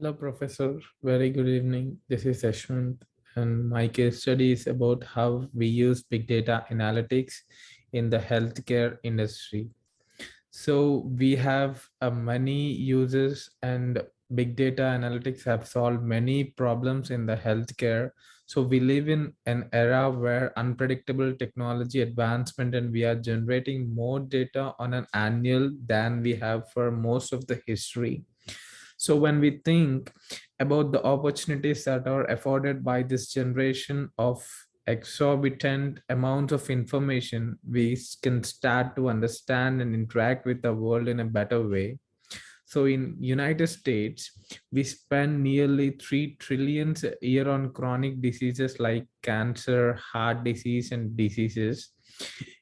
Hello, Professor. Very good evening. This is Yashwanth, and my case study is about how we use big data analytics in the healthcare industry. So we have many users, and big data analytics have solved many problems in the healthcare. So we live in an era where unpredictable technology advancement, and we are generating more data on an annual than we have for most of the history. So when we think about the opportunities that are afforded by this generation of exorbitant amounts of information, we can start to understand and interact with the world in a better way. So in United States, we spend nearly 3 trillion a year on chronic diseases like cancer, heart disease, and diseases.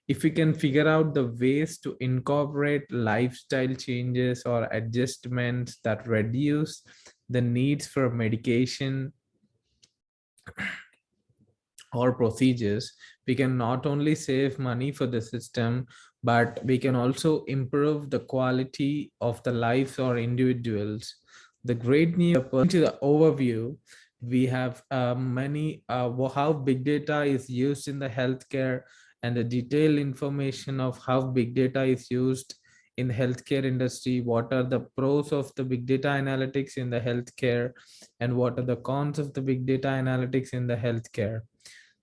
If we can figure out the ways to incorporate lifestyle changes or adjustments that reduce the needs for medication or procedures, we can not only save money for the system, but we can also improve the quality of the lives of individuals. The great news to the overview, we have many how big data is used in the healthcare, and the detailed information of how big data is used in the healthcare industry, what are the pros of the big data analytics in the healthcare, and what are the cons of the big data analytics in the healthcare.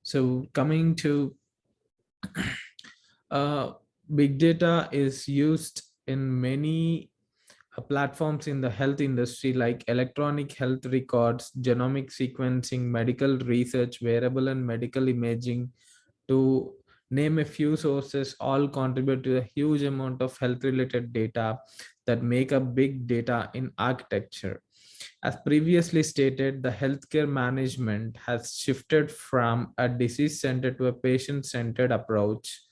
So coming to uh, big data is used in many platforms in the health industry like electronic health records, genomic sequencing, medical research, wearable and medical imaging, to name a few sources, all contribute to a huge amount of health related data that make up big data in architecture. As previously stated, the healthcare management has shifted from a disease centered to a patient centered approach,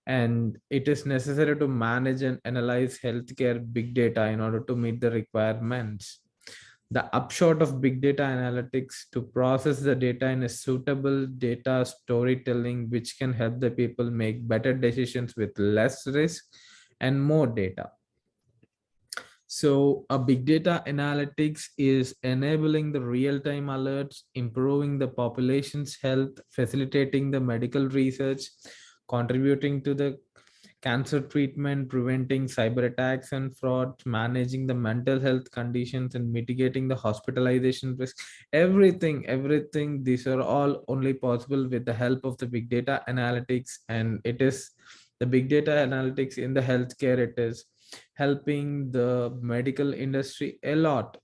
and it is necessary to manage and analyze healthcare big data in order to meet the requirements. The upshot of big data analytics to process the data in a suitable data storytelling, which can help the people make better decisions with less risk and more data. So a big data analytics is enabling the real-time alerts, improving the population's health, facilitating the medical research, contributing to the cancer treatment, preventing cyber attacks and fraud, managing the mental health conditions, and mitigating the hospitalization risk. Everything, these are all only possible with the help of the big data analytics, and it is the big data analytics in the healthcare. It is helping the medical industry a lot.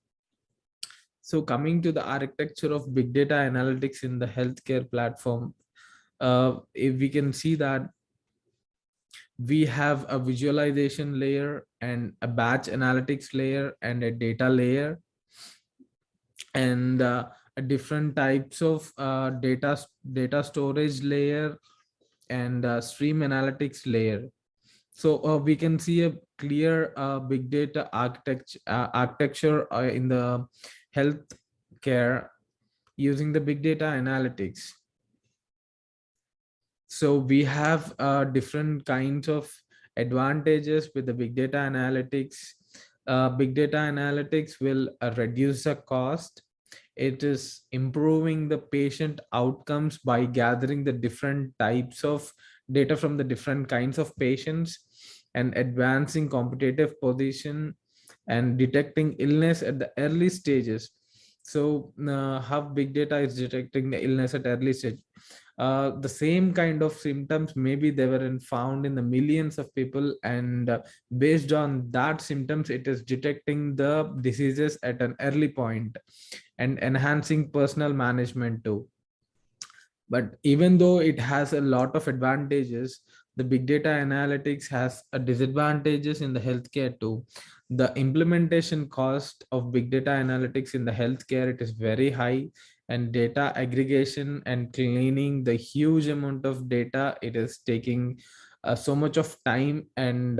So coming to the architecture of big data analytics in the healthcare platform, if we can see that we have a visualization layer and a batch analytics layer and a data layer, and a different types of data storage layer and stream analytics layer. So we can see a clear big data architecture in the health care using the big data analytics. So we have different kinds of advantages with the big data analytics. Big data analytics will reduce the cost. It is improving the patient outcomes by gathering the different types of data from the different kinds of patients, and advancing competitive position and detecting illness at the early stages. So how big data is detecting the illness at early stage, the same kind of symptoms maybe they were found in the millions of people, and based on that symptoms it is detecting the diseases at an early point and enhancing personal management too. But even though it has a lot of advantages, the big data analytics has a disadvantages in the healthcare too. The implementation cost of big data analytics in the healthcare, it is very high, and data aggregation and cleaning the huge amount of data, it is taking so much of time, and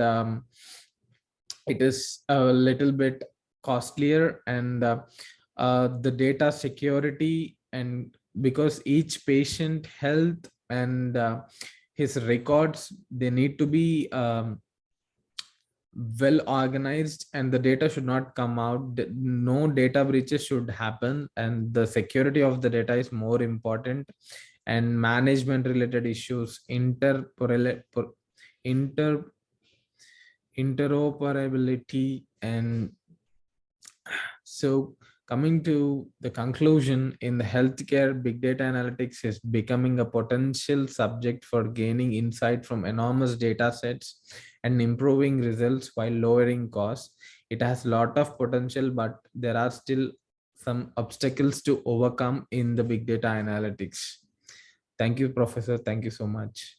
it is a little bit costlier, and the data security, and because each patient health and his records, they need to be well organized, and the data should not come out. No data breaches should happen, and the security of the data is more important. And management related issues, inter interoperability, and so, coming to the conclusion, in the healthcare, big data analytics is becoming a potential subject for gaining insight from enormous data sets and improving results while lowering costs. It has a lot of potential, but there are still some obstacles to overcome in the big data analytics. Thank you, Professor. Thank you so much.